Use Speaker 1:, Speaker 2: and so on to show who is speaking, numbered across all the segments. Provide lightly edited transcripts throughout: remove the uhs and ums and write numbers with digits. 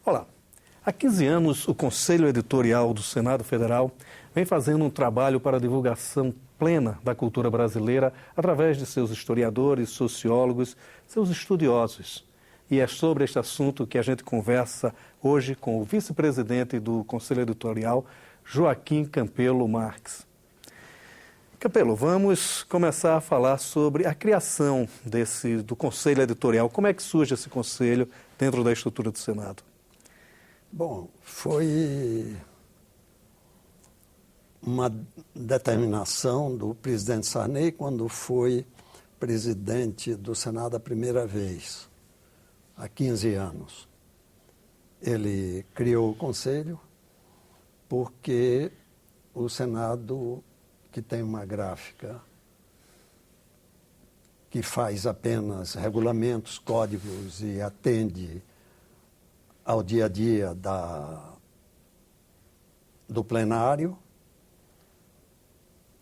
Speaker 1: Olá, há 15 anos o Conselho Editorial do Senado Federal vem fazendo um trabalho para a divulgação plena da cultura brasileira através de seus historiadores, sociólogos, seus estudiosos. E é sobre este assunto que a gente conversa hoje com o vice-presidente do Conselho Editorial, Joaquim Campelo Marques. Campelo, vamos começar a falar sobre a criação do Conselho Editorial. Como é que surge esse conselho dentro da estrutura do Senado?
Speaker 2: Bom, foi uma determinação do presidente Sarney quando foi presidente do Senado a primeira vez, há 15 anos. Ele criou o conselho porque o Senado, que tem uma gráfica que faz apenas regulamentos, códigos e atende ao dia a dia do plenário,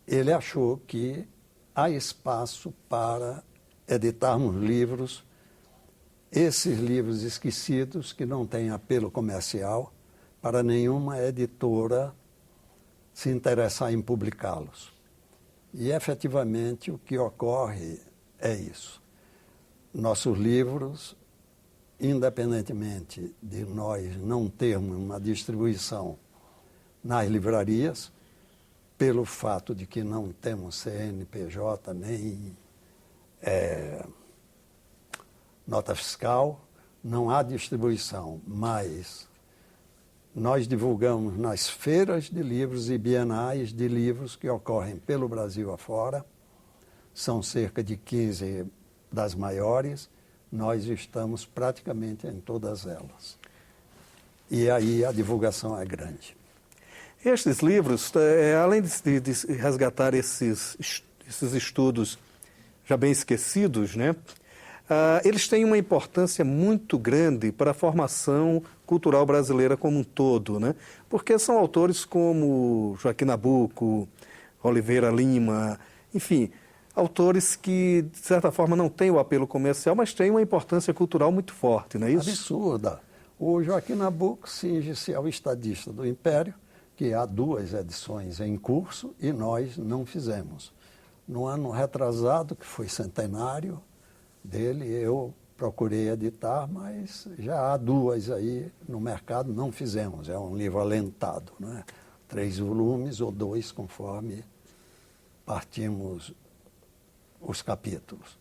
Speaker 2: ele achou que há espaço para editarmos livros, esses livros esquecidos que não têm apelo comercial para nenhuma editora se interessar em publicá-los. E, efetivamente, o que ocorre é isso. Nossos livros, independentemente de nós não termos uma distribuição nas livrarias, pelo fato de que não temos CNPJ nem nota fiscal, não há distribuição, mas nós divulgamos nas feiras de livros e bienais de livros que ocorrem pelo Brasil afora, são cerca de 15 das maiores, nós estamos praticamente em todas elas. E aí a divulgação é grande.
Speaker 1: Estes livros, além de resgatar esses estudos já bem esquecidos, né, eles têm uma importância muito grande para a formação cultural brasileira como um todo, né? Porque são autores como Joaquim Nabuco, Oliveira Lima, enfim, autores que, de certa forma, não têm o apelo comercial, mas têm uma importância cultural muito forte, não é isso?
Speaker 2: Absurda. O Joaquim Nabuco cinge-se ao estadista do Império, que há 2 edições em curso e nós não fizemos. No ano retrasado, que foi centenário dele, eu procurei editar, mas já há 2 aí no mercado, não fizemos. É um livro alentado, não é? 3 volumes ou 2, conforme partimos os capítulos.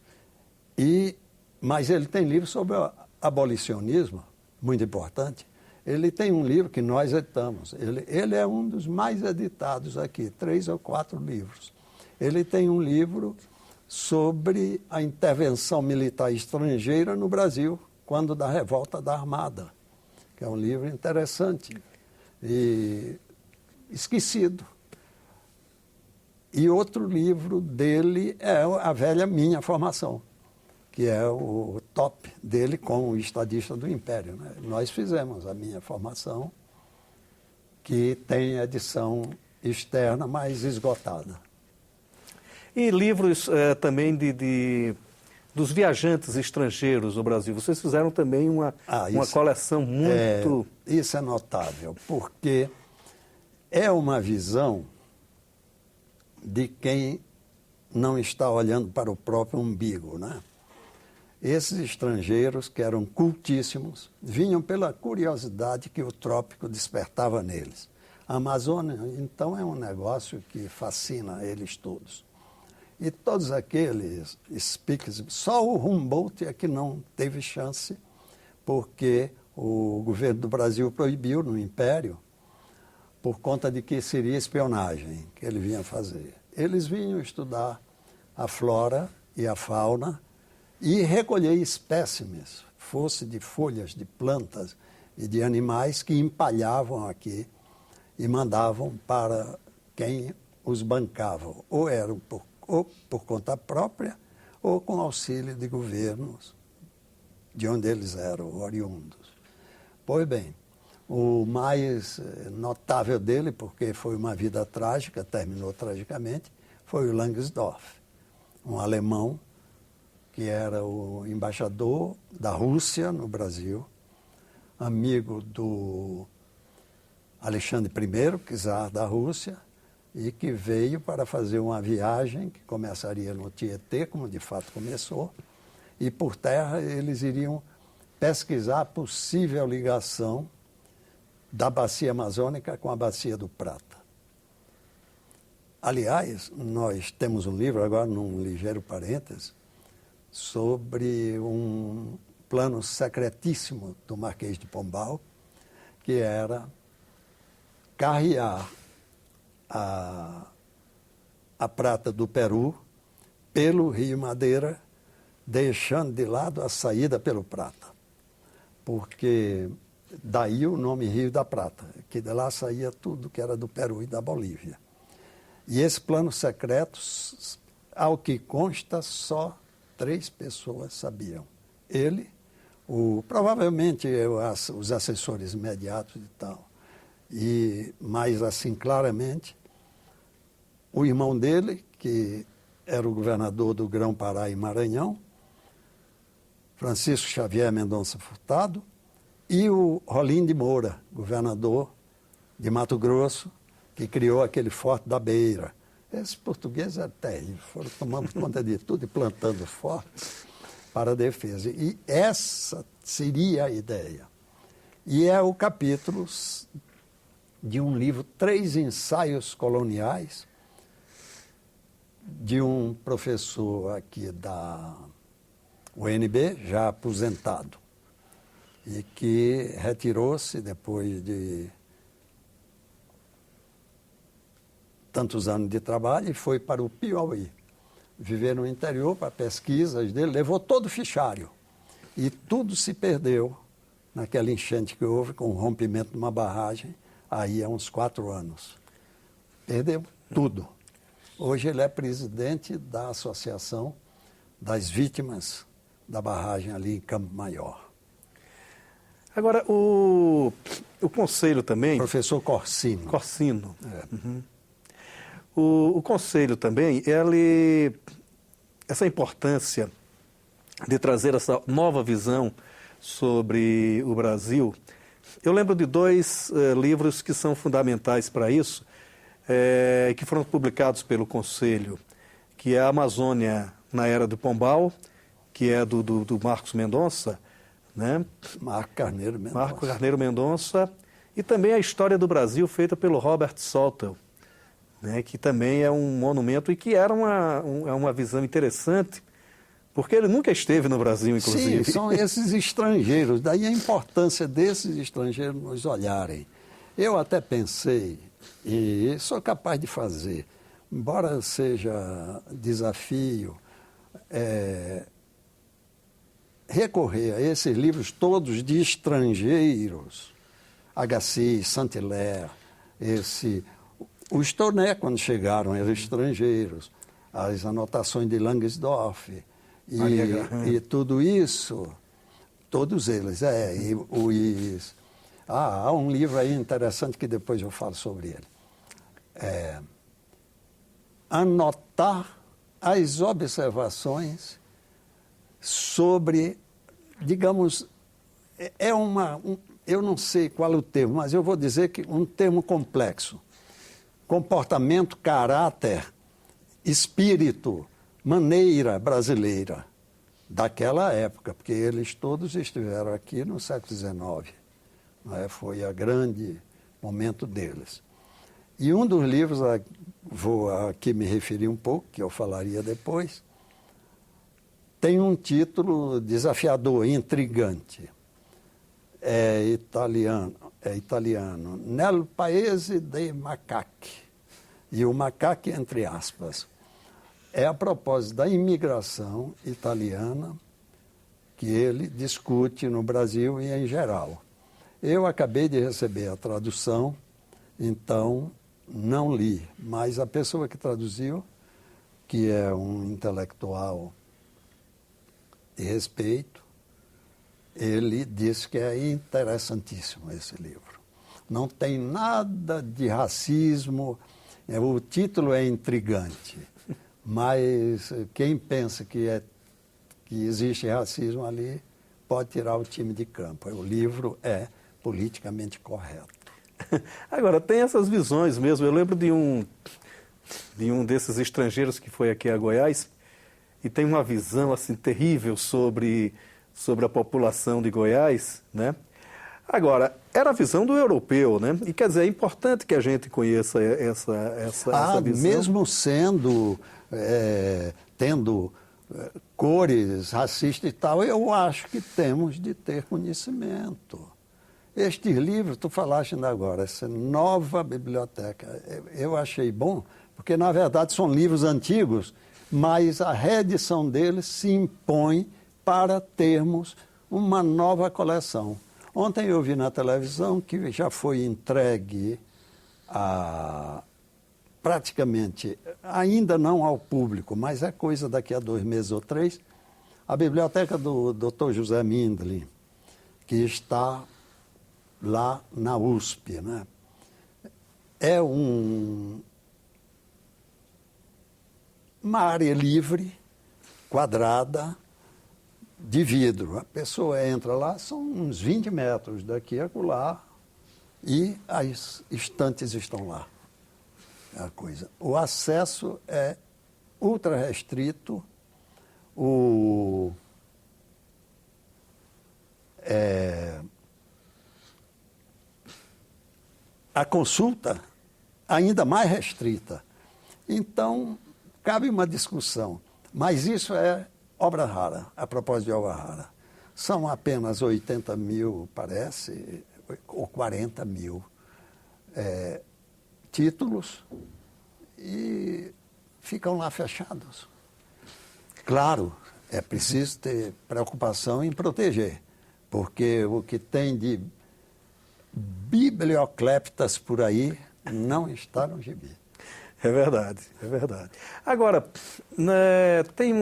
Speaker 2: Mas ele tem livro sobre o abolicionismo, muito importante. Ele tem um livro que nós editamos. Ele é um dos mais editados aqui, 3 ou 4 livros. Ele tem um livro sobre a intervenção militar estrangeira no Brasil, quando da revolta da Armada, que é um livro interessante e esquecido. E outro livro dele é A Velha Minha Formação, que é o top dele com o estadista do Império, né? Nós fizemos a Minha Formação, que tem edição externa, mas esgotada.
Speaker 1: E livros também dos viajantes estrangeiros no Brasil. Vocês fizeram também uma coleção muito...
Speaker 2: Isso é notável, porque é uma visão de quem não está olhando para o próprio umbigo, né? Esses estrangeiros, que eram cultíssimos, vinham pela curiosidade que o trópico despertava neles. A Amazônia, então, é um negócio que fascina eles todos. E todos aqueles speakers, só o Humboldt é que não teve chance, porque o governo do Brasil proibiu no Império, por conta de que seria espionagem que ele vinha fazer. Eles vinham estudar a flora e a fauna e recolher espécimes, fosse de folhas, de plantas e de animais que empalhavam aqui e mandavam para quem os bancava. Ou eram por conta própria ou com auxílio de governos de onde eles eram oriundos. Pois bem, o mais notável dele, porque foi uma vida trágica, terminou tragicamente, foi o Langsdorff, um alemão que era o embaixador da Rússia no Brasil, amigo do Alexandre I, czar da Rússia, e que veio para fazer uma viagem que começaria no Tietê, como de fato começou, e por terra eles iriam pesquisar a possível ligação da bacia amazônica com a bacia do Prata. Aliás, nós temos um livro, agora num ligeiro parêntese, sobre um plano secretíssimo do Marquês de Pombal, que era carrear a prata do Peru pelo Rio Madeira, deixando de lado a saída pelo Prata. Porque daí o nome Rio da Prata, que de lá saía tudo que era do Peru e da Bolívia. E esse plano secreto, ao que consta, só 3 pessoas sabiam. Ele, provavelmente os assessores imediatos e tal, e mais assim claramente, o irmão dele, que era o governador do Grão-Pará e Maranhão, Francisco Xavier Mendonça Furtado, e o Rolim de Moura, governador de Mato Grosso, que criou aquele Forte da Beira. Esses portugueses eram terríveis, foram tomando conta de tudo e plantando fortes para a defesa. E essa seria a ideia. E é o capítulo de um livro, 3 ensaios coloniais, de um professor aqui da UNB, já aposentado, e que retirou-se depois de tantos anos de trabalho e foi para o Piauí. Viver no interior para pesquisas dele, levou todo o fichário. E tudo se perdeu naquela enchente que houve com o rompimento de uma barragem, aí há uns 4 anos. Perdeu tudo. Hoje ele é presidente da Associação das Vítimas da Barragem ali em Campo Maior.
Speaker 1: Agora, o Conselho também...
Speaker 2: Professor Corsino.
Speaker 1: Corsino.
Speaker 2: É.
Speaker 1: Uhum. O Conselho também, essa importância de trazer essa nova visão sobre o Brasil, eu lembro de 2 livros que são fundamentais para isso, que foram publicados pelo Conselho, que é a Amazônia na Era do Pombal, que é do Marcos Mendonça, né?
Speaker 2: Marco Carneiro Mendonça.
Speaker 1: Marco Carneiro Mendonça, e também a História do Brasil, feita pelo Robert Saltel, né, que também é um monumento e que era uma visão interessante, porque ele nunca esteve no Brasil, inclusive.
Speaker 2: Sim, são esses estrangeiros, daí a importância desses estrangeiros nos olharem. Eu até pensei, e sou capaz de fazer, embora seja desafio, recorrer a esses livros todos de estrangeiros, Agassiz, Saint-Hilaire, os Toné, quando chegaram, eram estrangeiros, as anotações de Langsdorff, e tudo isso, todos eles. Há um livro aí interessante que depois eu falo sobre ele. Anotar as observações sobre, digamos, eu não sei qual é o termo, mas eu vou dizer que um termo complexo. Comportamento, caráter, espírito, maneira brasileira daquela época, porque eles todos estiveram aqui no século XIX. Foi o grande momento deles. E um dos livros, vou aqui me referir um pouco, que eu falaria depois, tem um título desafiador, intrigante. É italiano, Nel Paese dei Macachi, e o macaque entre aspas. É a propósito da imigração italiana que ele discute no Brasil e em geral. Eu acabei de receber a tradução, então não li, mas a pessoa que traduziu, que é um intelectual de respeito, ele disse que é interessantíssimo esse livro. Não tem nada de racismo, o título é intrigante, mas quem pensa que existe racismo ali pode tirar o time de campo. O livro é politicamente correto.
Speaker 1: Agora, tem essas visões mesmo. Eu lembro de um desses estrangeiros que foi aqui a Goiás e tem uma visão assim terrível sobre a população de Goiás, né? Agora, era a visão do europeu, né? E quer dizer, é importante que a gente conheça essa visão.
Speaker 2: Mesmo tendo cores racistas e tal, eu acho que temos de ter conhecimento. Estes livros, tu falaste ainda agora, essa nova biblioteca, eu achei bom, porque na verdade são livros antigos, mas a reedição deles se impõe para termos uma nova coleção. Ontem eu vi na televisão que já foi entregue praticamente, ainda não ao público, mas é coisa daqui a 2 meses ou 3, a biblioteca do Dr. José Mindlin, que está lá na USP, né? É uma área livre, quadrada, de vidro. A pessoa entra lá, são uns 20 metros daqui a acolá, e as estantes estão lá. A coisa. O acesso é ultra restrito, a consulta ainda mais restrita. Então, cabe uma discussão. Mas isso é obra rara, a propósito de obra rara. São apenas 80 mil, parece, ou 40 mil títulos e ficam lá fechados. Claro, é preciso ter preocupação em proteger, porque o que tem de bibliocleptas por aí não está no gibi.
Speaker 1: É verdade, é verdade. Agora, né, tem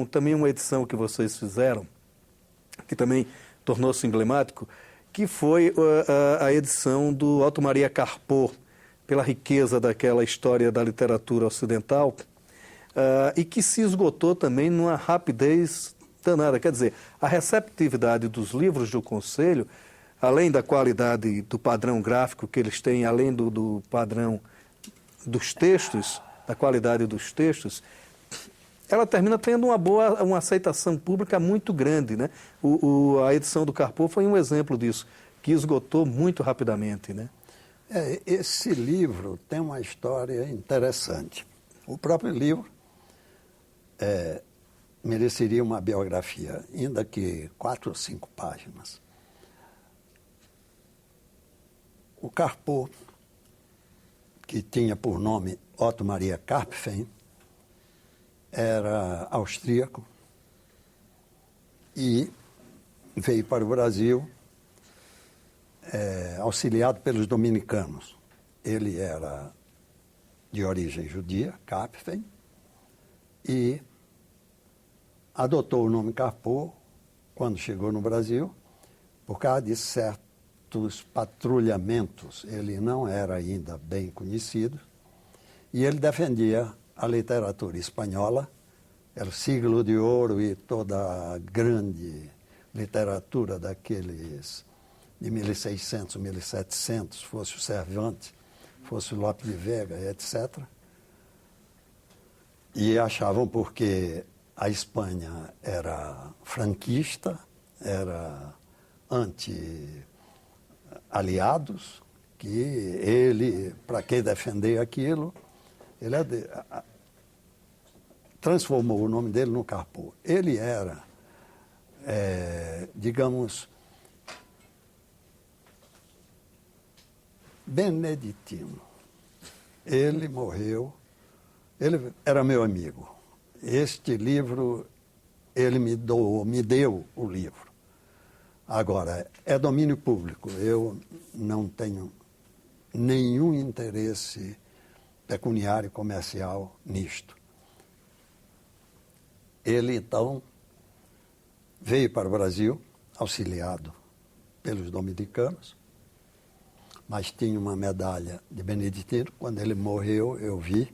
Speaker 1: também uma edição que vocês fizeram, que também tornou-se emblemático, que foi a edição do Otto Maria Carpo, pela riqueza daquela história da literatura ocidental, e que se esgotou também numa rapidez danada. Quer dizer, a receptividade dos livros do Conselho, além da qualidade do padrão gráfico que eles têm, além do padrão dos textos, da qualidade dos textos, ela termina tendo uma aceitação pública muito grande, né? A edição do Carpo foi um exemplo disso, que esgotou muito rapidamente, né?
Speaker 2: Esse livro tem uma história interessante. O próprio livro mereceria uma biografia, ainda que 4 ou 5 páginas. O Carpo, que tinha por nome Otto Maria Karpfen, era austríaco e veio para o Brasil auxiliado pelos dominicanos. Ele era de origem judia, Karpfen, e adotou o nome Carpo quando chegou no Brasil, por causa de certos patrulhamentos. Ele não era ainda bem conhecido, e ele defendia a literatura espanhola, era o siglo de ouro e toda a grande literatura daqueles de 1600, 1700, fosse o Cervantes, fosse o Lope de Vega, etc. E achavam, porque a Espanha era franquista, era anti-aliados, que ele, para que defender aquilo, ele transformou o nome dele no Carpo. Ele era, digamos, beneditino. Ele morreu, ele era meu amigo. Este livro, ele me deu o livro. Agora, é domínio público. Eu não tenho nenhum interesse pecuniário comercial nisto. Ele, então, veio para o Brasil, auxiliado pelos dominicanos, mas tinha uma medalha de beneditino. Quando ele morreu, eu vi,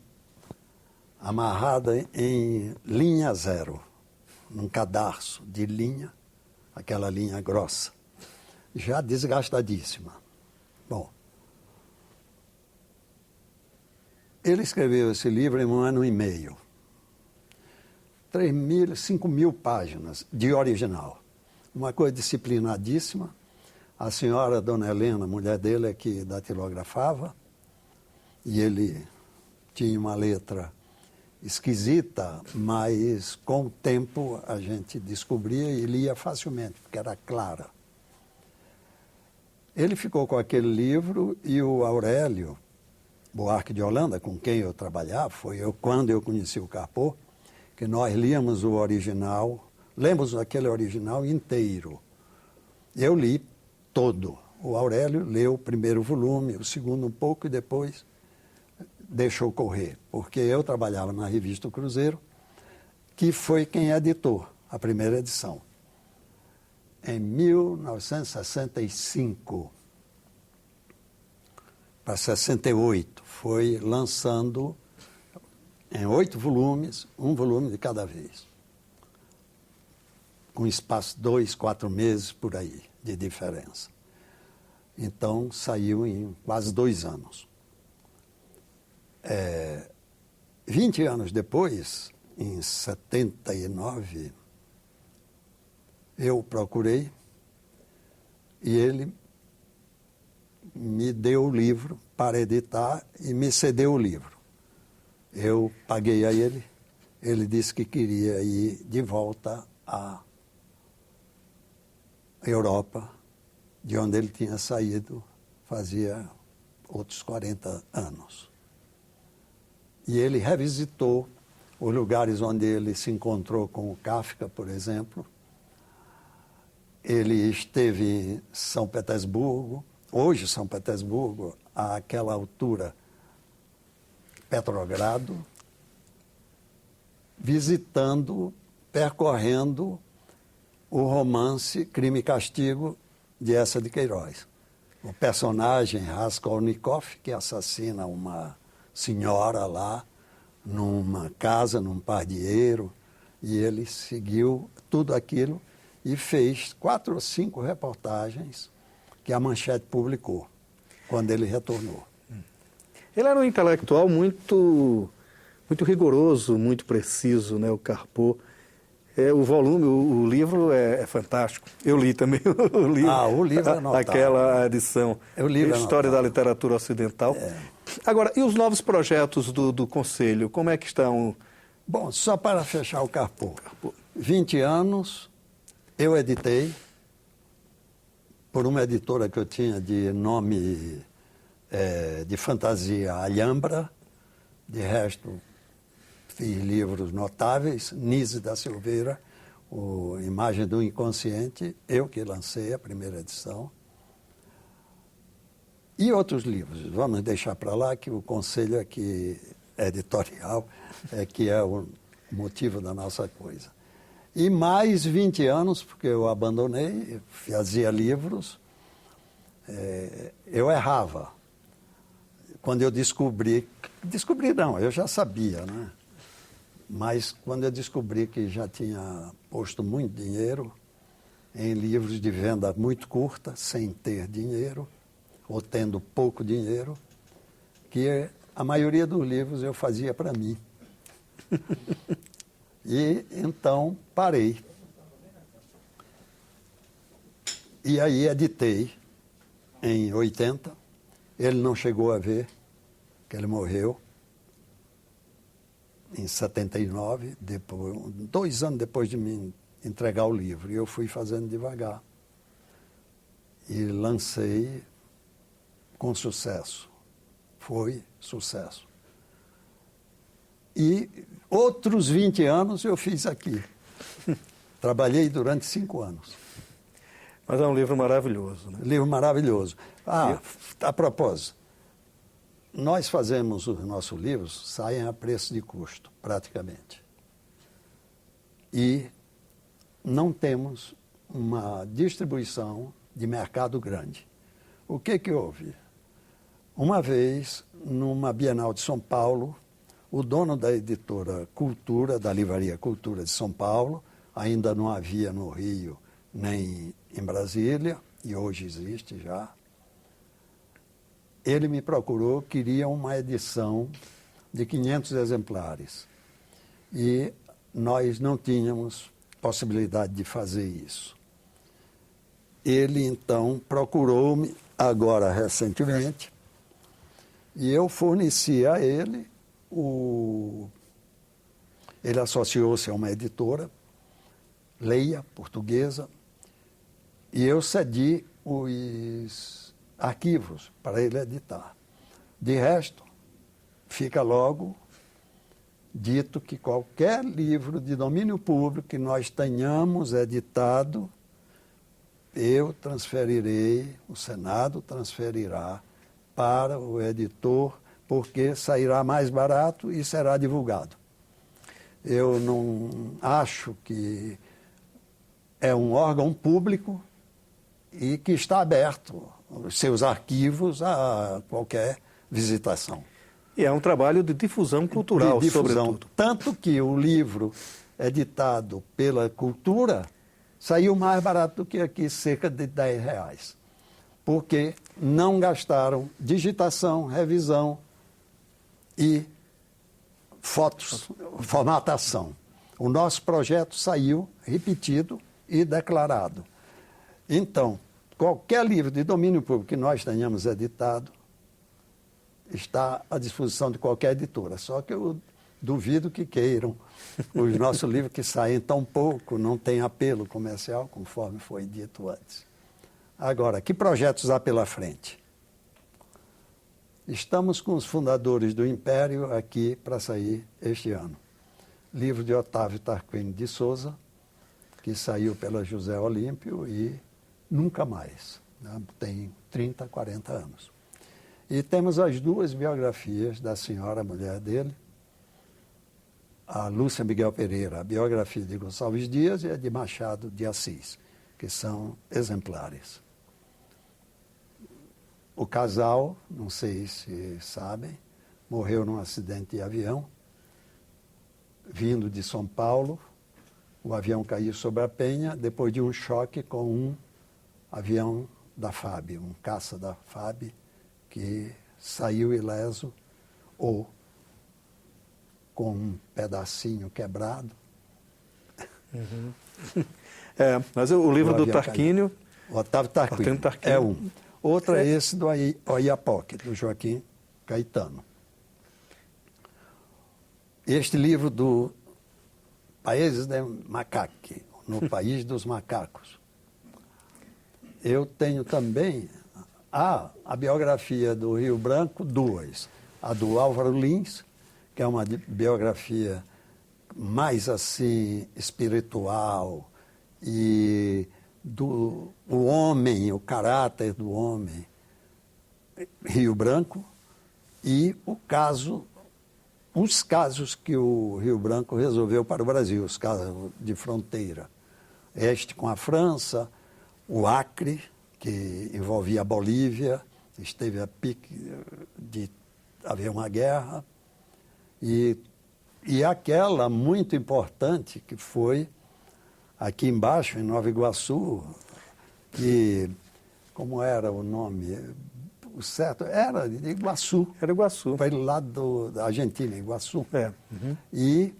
Speaker 2: amarrada em linha zero, num cadarço de linha, aquela linha grossa, já desgastadíssima. Bom, ele escreveu esse livro em 1 ano e meio. 5.000 páginas de original. Uma coisa disciplinadíssima. A senhora Dona Helena, mulher dele, é que datilografava, e ele tinha uma letra esquisita, mas com o tempo a gente descobria e lia facilmente, porque era clara. Ele ficou com aquele livro e o Aurélio Buarque de Holanda, com quem eu trabalhava, quando eu conheci o Carpo, que nós líamos o original, lemos aquele original inteiro. Eu li todo. O Aurélio leu o primeiro volume, o segundo um pouco e depois deixou correr, porque eu trabalhava na revista O Cruzeiro, que foi quem editou a primeira edição. Em 1965 para 68, foi lançando em 8 volumes, um volume de cada vez, com espaço 2, 4 meses por aí de diferença. Então, saiu em quase 2 anos. 20 anos depois, em 79, eu o procurei e ele me deu o livro para editar e me cedeu o livro. Eu paguei a ele, ele disse que queria ir de volta à Europa, de onde ele tinha saído fazia outros 40 anos. E ele revisitou os lugares onde ele se encontrou com o Kafka, por exemplo. Ele esteve em São Petersburgo, hoje São Petersburgo, àquela altura, Petrogrado, visitando, percorrendo o romance Crime e Castigo de Eça de Queiroz. O personagem Raskolnikov, que assassina uma senhora lá, numa casa, num pardieiro, e ele seguiu tudo aquilo e fez 4 ou 5 reportagens que a Manchete publicou, quando ele retornou.
Speaker 1: Ele era um intelectual muito rigoroso, muito preciso, né, o Carpo. O volume, o livro é fantástico. Eu li também o livro.
Speaker 2: O livro é notável.
Speaker 1: Aquela edição.
Speaker 2: O livro
Speaker 1: História da Literatura Ocidental. Agora, e os novos projetos do Conselho? Como é que estão?
Speaker 2: Bom, só para fechar o Carpo. 20 anos, eu editei, por uma editora que eu tinha de nome de fantasia, Alhambra. De resto, fiz livros notáveis. Nise da Silveira, Imagem do Inconsciente, eu que lancei a primeira edição. E outros livros. Vamos deixar para lá que o conselho aqui editorial que é o motivo da nossa coisa. E mais 20 anos, porque eu abandonei, fazia livros, eu errava. Quando eu descobri não, eu já sabia, né? Mas quando eu descobri que já tinha posto muito dinheiro em livros de venda muito curta, sem ter dinheiro, ou tendo pouco dinheiro, que a maioria dos livros eu fazia para mim. E então parei. E aí editei em 80. Ele não chegou a ver, que ele morreu em 79, 2 anos depois de me entregar o livro. E eu fui fazendo devagar. E lancei com sucesso. Foi sucesso. E outros 20 anos eu fiz aqui. Trabalhei durante 5 anos.
Speaker 1: Mas é um livro maravilhoso, né?
Speaker 2: Livro maravilhoso. A propósito, nós fazemos os nossos livros, saem a preço de custo, praticamente. E não temos uma distribuição de mercado grande. O que houve? Uma vez, numa Bienal de São Paulo, o dono da editora Cultura, da livraria Cultura de São Paulo, ainda não havia no Rio nem em Brasília, e hoje existe já. Ele me procurou, queria uma edição de 500 exemplares. E nós não tínhamos possibilidade de fazer isso. Ele, então, procurou-me, agora recentemente, e eu forneci a ele Ele associou-se a uma editora, Leia, portuguesa, e eu cedi os arquivos para ele editar. De resto, fica logo dito que qualquer livro de domínio público que nós tenhamos editado, eu transferirei, o Senado transferirá para o editor, porque sairá mais barato e será divulgado. Eu não acho que é um órgão público e que está aberto os seus arquivos a qualquer visitação.
Speaker 1: E é um trabalho de difusão cultural,
Speaker 2: de difusão,
Speaker 1: sobretudo.
Speaker 2: Tanto que o livro editado pela Cultura saiu mais barato do que aqui, cerca de R$10, porque não gastaram digitação, revisão e fotos, formatação. O nosso projeto saiu repetido e declarado. Então, qualquer livro de domínio público que nós tenhamos editado está à disposição de qualquer editora. Só que eu duvido que queiram os nossos livros que saem tão pouco, não têm apelo comercial, conforme foi dito antes. Agora, que projetos há pela frente? Estamos com os fundadores do Império aqui para sair este ano. Livro de Otávio Tarquínio de Souza, que saiu pela José Olímpio e nunca mais, né? Tem 30, 40 anos. E temos as duas biografias da senhora, mulher dele, a Lúcia Miguel Pereira, a biografia de Gonçalves Dias e a de Machado de Assis, que são exemplares. O casal, não sei se sabem, morreu num acidente de avião, vindo de São Paulo. O avião caiu sobre a Penha, depois de um choque com um avião da FAB, um caça da FAB, que saiu ileso ou com um pedacinho quebrado.
Speaker 1: Uhum. Mas o livro do Tarquínio...
Speaker 2: O Otávio Tarquínio é um. Outro é esse do Oiapoque, do Joaquim Caetano. Este livro do Países de Macaque, no País dos Macacos. Eu tenho também a biografia do Rio Branco, duas. A do Álvaro Lins, que é uma biografia mais assim espiritual e do o homem, o caráter do homem, Rio Branco, e os casos que o Rio Branco resolveu para o Brasil, os casos de fronteira. Este com a França, o Acre, que envolvia a Bolívia, esteve a pique de haver uma guerra, e aquela muito importante que foi aqui embaixo, em Nova Iguaçu, que, como era o nome? O certo era de Iguaçu.
Speaker 1: Era Iguaçu.
Speaker 2: Foi lá da Argentina, Iguaçu.
Speaker 1: Uhum.
Speaker 2: E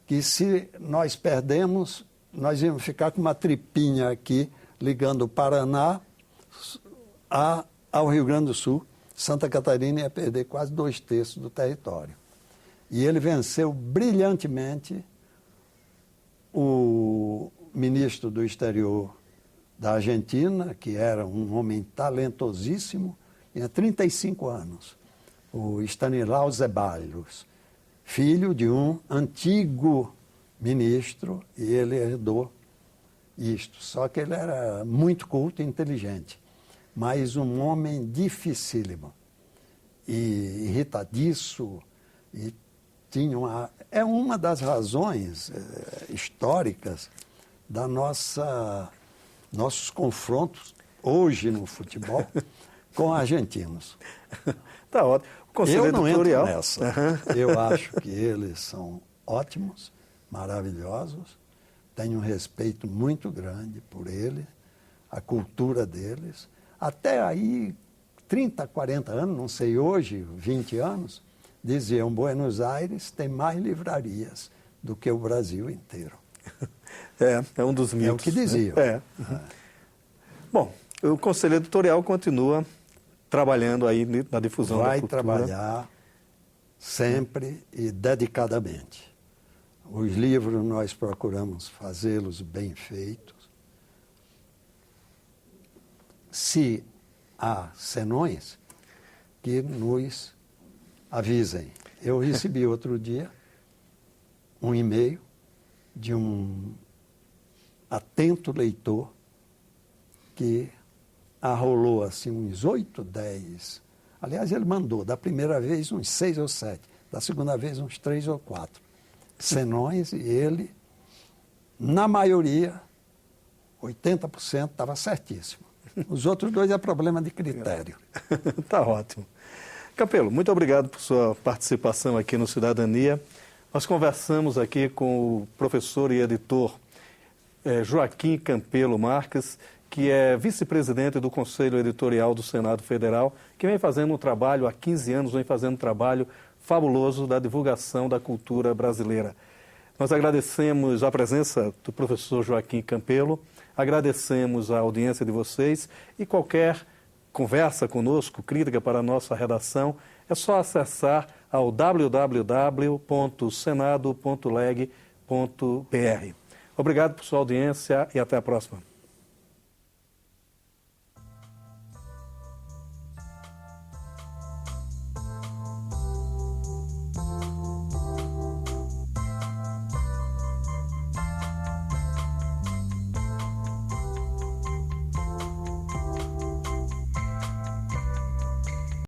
Speaker 2: que se nós perdemos, nós íamos ficar com uma tripinha aqui, ligando o Paraná ao Rio Grande do Sul. Santa Catarina ia perder quase 2/3 do território. E ele venceu brilhantemente o ministro do exterior da Argentina, que era um homem talentosíssimo, tinha 35 anos, o Stanislau Zeballos, filho de um antigo ministro, e ele herdou isto. Só que ele era muito culto e inteligente, mas um homem dificílimo e irritadiço, e tinha é uma das razões históricas da nossos confrontos hoje no futebol com argentinos.
Speaker 1: Tá ótimo. O Conselho
Speaker 2: Eu não
Speaker 1: Editorial...
Speaker 2: entro nessa. Eu acho que eles são ótimos, maravilhosos, tenho um respeito muito grande por ele, a cultura deles. Até aí, 30, 40 anos, não sei hoje, 20 anos, diziam Buenos Aires tem mais livrarias do que o Brasil inteiro.
Speaker 1: É um dos mitos.
Speaker 2: É o que diziam.
Speaker 1: Né? Bom, o Conselho Editorial continua trabalhando aí na difusão da cultura.
Speaker 2: Vai trabalhar sempre e dedicadamente. Os livros nós procuramos fazê-los bem feitos. Se há senões, que nos avisem. Eu recebi outro dia um e-mail de um atento leitor que arrolou assim uns 8, 10. Aliás, ele mandou da primeira vez uns 6 ou 7, da segunda vez uns 3 ou 4 senões, e ele, na maioria, 80% estava certíssimo. Os outros 2 é problema de critério.
Speaker 1: Tá ótimo. Campelo, muito obrigado por sua participação aqui no Cidadania. Nós conversamos aqui com o professor e editor Joaquim Campelo Marques, que é vice-presidente do Conselho Editorial do Senado Federal, que vem fazendo um trabalho, há 15 anos, vem fazendo um trabalho fabuloso da divulgação da cultura brasileira. Nós agradecemos a presença do professor Joaquim Campelo, agradecemos a audiência de vocês e qualquer conversa conosco, crítica para a nossa redação, é só acessar ao www.senado.leg.br. Obrigado por sua audiência e até a próxima.